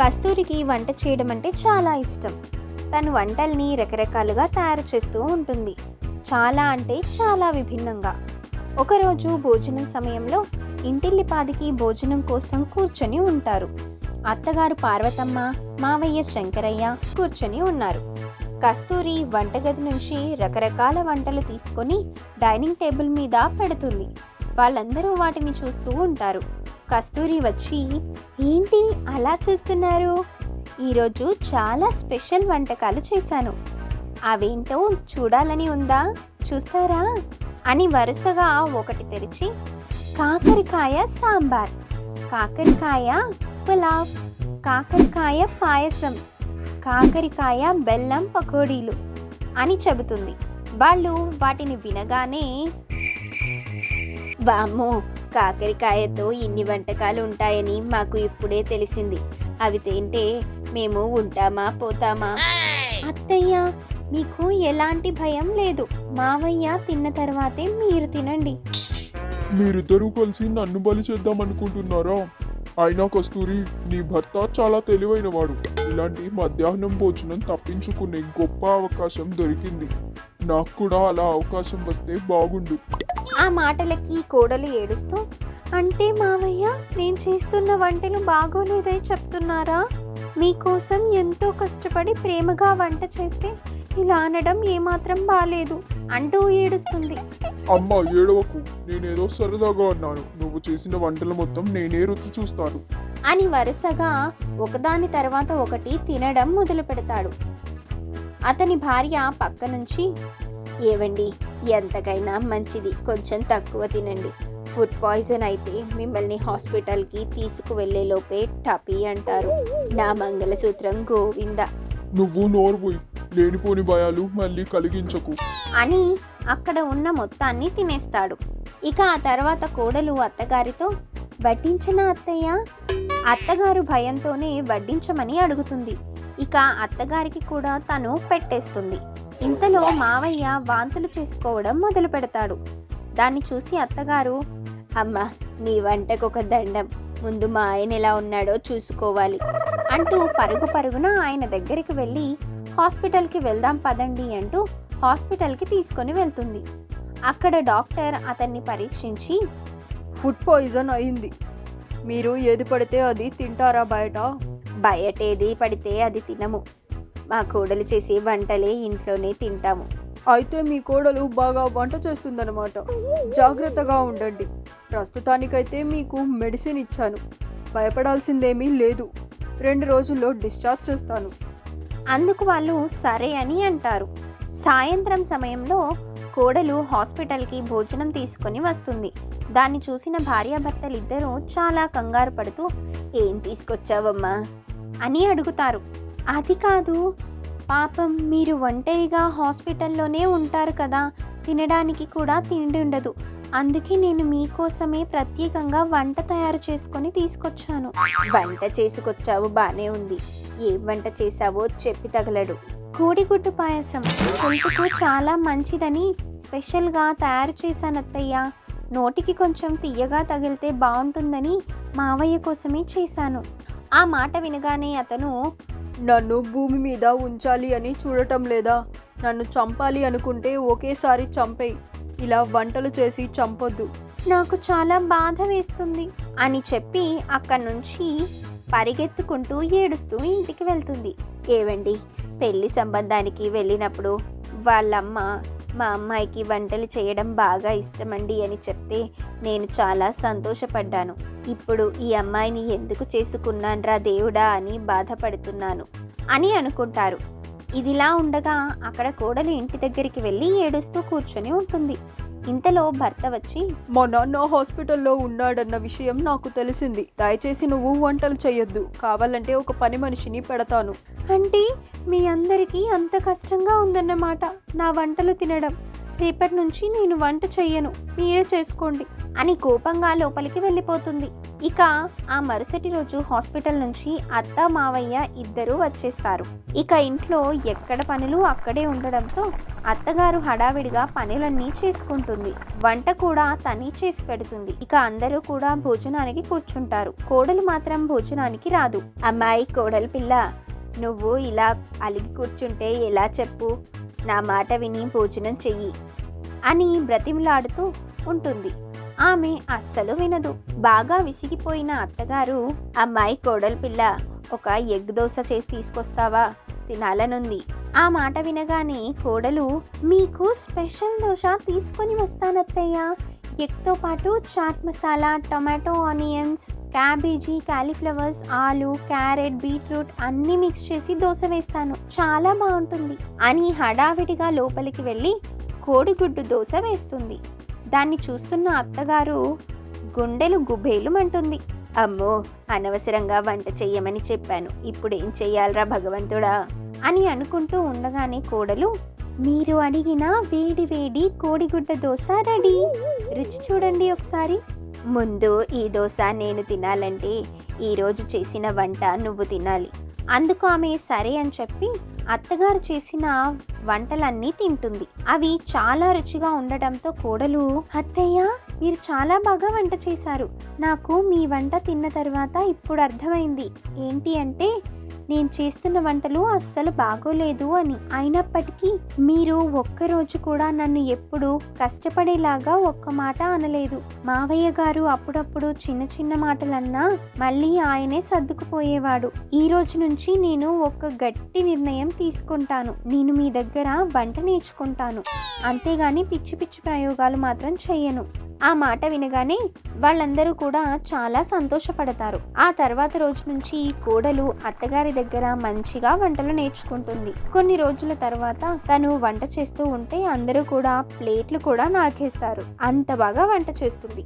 కస్తూరికి వంట చేయడం అంటే చాలా ఇష్టం. తను వంటల్ని రకరకాలుగా తయారు చేస్తూ ఉంటుంది. చాలా అంటే చాలా విభిన్నంగా. ఒకరోజు భోజనం సమయంలో ఇంటిల్లిపాదికి భోజనం కోసం కూర్చొని ఉంటారు. అత్తగారు పార్వతమ్మ, మావయ్య శంకరయ్య కూర్చొని ఉన్నారు. కస్తూరి వంటగది నుంచి రకరకాల వంటలు తీసుకొని డైనింగ్ టేబుల్ మీద పెడుతుంది. వాళ్ళందరూ వాటిని చూస్తూ ఉంటారు. కస్తూరి వచ్చి, ఏంటి అలా చూస్తున్నారు? ఈరోజు చాలా స్పెషల్ వంటకాలు చేశాను. అవేంటో చూడాలని ఉందా? చూస్తారా? అని వరుసగా ఒకటి తెరిచి, కాకరకాయ సాంబార్, కాకరకాయ పులావ్, కాకరకాయ పాయసం, కాకరకాయ బెల్లం పకోడీలు అని చెబుతుంది. వాళ్ళు వాటిని వినగానే, వామ్మో, కాకరకాయతో ఇన్ని వంటకాలు ఉంటాయని మాకు ఇప్పుడే తెలిసింది. అవి తింటే మేము ఉంటామా పోతామా? అత్తయ్య, మీకు ఎలాంటి భయం లేదు. మావయ్య తిన్న తర్వాతే మీరు తినండి. మీరిద్దరూ కలిసి నన్ను బలి చేద్దామనుకుంటున్నారా? అయినా కస్తూరి, నీ భర్త చాలా తెలివైనవాడు. ఇలాంటి మధ్యాహ్నం భోజనం తప్పించుకునే గొప్ప అవకాశం దొరికింది. నాకు కూడా అలా అవకాశం వస్తే బాగుండు. ఆ మాటలకి కోడలు ఏడుస్తూ, అంటే మావయ్య, నేను చేస్తున్న వంటలు బాగోలేదని చెప్తున్నారా? మీకోసం ఎంతో కష్టపడి ప్రేమగా వంట చేస్తే ఇలా అనడం ఏమాత్రం బాలేదు అంటూ ఏడుస్తుంది. అమ్మ, ఏడవకు. నేనేదో సరదాగా అన్నాను. నువ్వు చేసిన వంటలు మొత్తం నేనే రుచి చూస్తాను అని వరుసగా ఒకదాని తర్వాత ఒకటి తినడం మొదలు పెడతాడు. అతని భార్య పక్క నుంచి, ఏవండి, ఎంతకైనా మంచిది, కొంచెం తక్కువ తినండి. ఫుడ్ పాయిజన్ అయితే మిమ్మల్ని హాస్పిటల్కి తీసుకువెళ్లే లోపే టపీ అంటారు. నా మంగళసూత్రం గోవింద. నువ్వు నోరుపోయి, లేనిపోని భయాలు మళ్ళీ కలిగించకు అని అక్కడ ఉన్న మొత్తాన్ని తినేస్తాడు. ఇక ఆ తర్వాత కోడలు అత్తగారితో, వడ్డించనా అత్తయ్య? అత్తగారు భయంతోనే వడ్డించమని అడుగుతుంది. ఇక అత్తగారికి కూడా తను పెట్టేస్తుంది. ఇంతలో మావయ్య వాంతులు చేసుకోవడం మొదలు పెడతాడు. దాన్ని చూసి అత్తగారు, అమ్మ, నీ వంటకొక దండం. ముందు మా ఆయన ఎలా ఉన్నాడో చూసుకోవాలి అంటూ పరుగు పరుగున ఆయన దగ్గరికి వెళ్ళి, హాస్పిటల్కి వెళ్దాం పదండి అంటూ హాస్పిటల్కి తీసుకొని వెళ్తుంది. అక్కడ డాక్టర్ అతన్ని పరీక్షించి, ఫుడ్ పాయిజన్ అయింది. మీరు ఏది పడితే అది తింటారా బయట? బయటేది పడితే అది తినము. మా కోడలు చేసే వంటలే ఇంట్లోనే తింటాము. అయితే మీ కోడలు బాగా వంట చేస్తుందన్నమాట. జాగ్రత్తగా ఉండండి. ప్రస్తుతానికైతే మీకు మెడిసిన్ ఇచ్చాను. భయపడాల్సిందేమీ లేదు. 2 రోజుల్లో డిశ్చార్జ్ చేస్తాను. అందుకు వాళ్ళు సరే అని అంటారు. సాయంత్రం సమయంలో కోడలు హాస్పిటల్కి భోజనం తీసుకొని వస్తుంది. దాన్ని చూసిన భార్యాభర్తలిద్దరూ చాలా కంగారు పడుతూ, ఏం తీసుకొచ్చావమ్మా అని అడుగుతారు. అది కాదు, పాపం మీరు ఒంటరిగా హాస్పిటల్లోనే ఉంటారు కదా, తినడానికి కూడా తిండి ఉండదు. అందుకే నేను మీకోసమే ప్రత్యేకంగా వంట తయారు చేసుకొని తీసుకొచ్చాను. వంట చేసుకొచ్చావు, బానే ఉంది. ఏం వంట చేశావో చెప్పి తగలడు. కోడిగుడ్డు పాయసం హెల్త్కు చాలా మంచిదని స్పెషల్గా తయారు చేశాను అత్తయ్య. నోటికి కొంచెం తీయగా తగిలితే బాగుంటుందని మావయ్య కోసమే చేశాను. ఆ మాట వినగానే అతను, నన్ను భూమి మీద ఉంచాలి అని చూడటం లేదా? నన్ను చంపాలి అనుకుంటే ఒకేసారి చంపేయి. ఇలా వంటలు చేసి చంపొద్దు. నాకు చాలా బాధ వేస్తుంది అని చెప్పి అక్కడి నుంచి పరిగెత్తుకుంటూ ఏడుస్తూ ఇంటికి వెళ్తుంది. ఏవండి, పెళ్లి సంబంధానికి వెళ్ళినప్పుడు వాళ్ళమ్మ మా అమ్మాయికి వంటలు చేయడం బాగా ఇష్టమండి అని చెప్తే నేను చాలా సంతోషపడ్డాను. ఇప్పుడు ఈ అమ్మాయిని ఎందుకు చేసుకున్నాన్రా దేవుడా అని బాధపడుతున్నాను అని అనుకుంటారు. ఇదిలా ఉండగా అక్కడ కోడలు ఇంటి దగ్గరికి వెళ్ళి ఏడుస్తూ కూర్చొని ఉంటుంది. ఇంతలో భర్త వచ్చి, మా నాన్న హాస్పిటల్లో ఉన్నాడన్న విషయం నాకు తెలిసింది. దయచేసి నువ్వు వంటలు చేయొద్దు. కావాలంటే ఒక పని మనిషిని పెడతాను. అంటే మీ అందరికీ అంత కష్టంగా ఉందన్నమాట నా వంటలు తినడం. రేపటి నుంచి నేను వంట చెయ్యను, మీరే చేసుకోండి అని కోపంగా లోపలికి వెళ్ళిపోతుంది. ఇక ఆ మరుసటి రోజు హాస్పిటల్ నుంచి అత్త మావయ్య ఇద్దరూ వచ్చేస్తారు. ఇక ఇంట్లో ఎక్కడ పనులు అక్కడే ఉండడంతో అత్తగారు హడావిడిగా పనులన్నీ చేసుకుంటుంది. వంట కూడా తనే చేసి పెడుతుంది. ఇక అందరూ కూడా భోజనానికి కూర్చుంటారు. కోడలు మాత్రం భోజనానికి రాదు. అమ్మాయి కోడలు పిల్ల, నువ్వు ఇలా అలిగి కూర్చుంటే ఎలా చెప్పు, నా మాట విని భోజనం చెయ్యి అని బ్రతిమలాడుతూ ఉంటుంది. ఆమె అస్సలు వినదు. బాగా విసిగిపోయిన అత్తగారు, అమ్మాయి కోడలు పిల్ల, ఒక ఎగ్ దోశ చేసి తీసుకొస్తావా, తినాలనుంది. ఆ మాట వినగానే కోడలు, మీకు స్పెషల్ దోశ తీసుకొని వస్తానత్తయ్య. ఎగ్తో పాటు chat masala, tomato, onions, cabbage, cauliflowers, ఆలు, క్యారెట్, బీట్రూట్ అన్నీ మిక్స్ చేసి దోశ వేస్తాను, చాలా బాగుంటుంది అని హడావిడిగా లోపలికి వెళ్ళి కోడిగుడ్డు దోశ వేస్తుంది. దాన్ని చూస్తున్న అత్తగారు గుండెలు గుబేలుమంటుంది. అమ్మో, అనవసరంగా వంట చెయ్యమని చెప్పాను, ఇప్పుడేం చెయ్యాలరా భగవంతుడా అని అనుకుంటూ ఉండగానే కోడలు, మీరు అడిగిన వేడి వేడి కోడిగుడ్డ దోశ రెడీ, రుచి చూడండి ఒకసారి. ముందు ఈ దోశ నేను తినాలంటే ఈరోజు చేసిన వంట నువ్వు తినాలి. అందుకు ఆమె సరే అని చెప్పి అత్తగారు చేసిన వంటలన్నీ తింటుంది. అవి చాలా రుచిగా ఉండటంతో కోడలు, అత్తయ్య మీరు చాలా బాగా వంట చేశారు. నాకు మీ వంట తిన్న తర్వాత ఇప్పుడు అర్థమైంది ఏంటి అంటే నేను చేస్తున్న వంటలు అస్సలు బాగోలేదు అని. అయినప్పటికీ మీరు ఒక్కరోజు కూడా నన్ను ఎప్పుడు కష్టపడేలాగా ఒక్క మాట అనలేదు. మావయ్య గారు అప్పుడప్పుడు చిన్న చిన్న మాటలన్నా మళ్ళీ ఆయనే సర్దుకుపోయేవాడు. ఈ రోజు నుంచి నేను ఒక గట్టి నిర్ణయం తీసుకుంటాను. నేను మీ దగ్గర వంట నేర్చుకుంటాను, అంతేగాని పిచ్చి పిచ్చి ప్రయోగాలు మాత్రం చెయ్యను. ఆ మాట వినగానే వాళ్ళందరూ కూడా చాలా సంతోషపడతారు. ఆ తర్వాత రోజు నుంచి కోడలు అత్తగారి దగ్గర మంచిగా వంటలు నేర్చుకుంటుంది. కొన్ని రోజుల తర్వాత తను వంట చేస్తూ ఉంటే అందరూ కూడా ప్లేట్లు కూడా నాకేస్తారు, అంత బాగా వంట చేస్తుంది.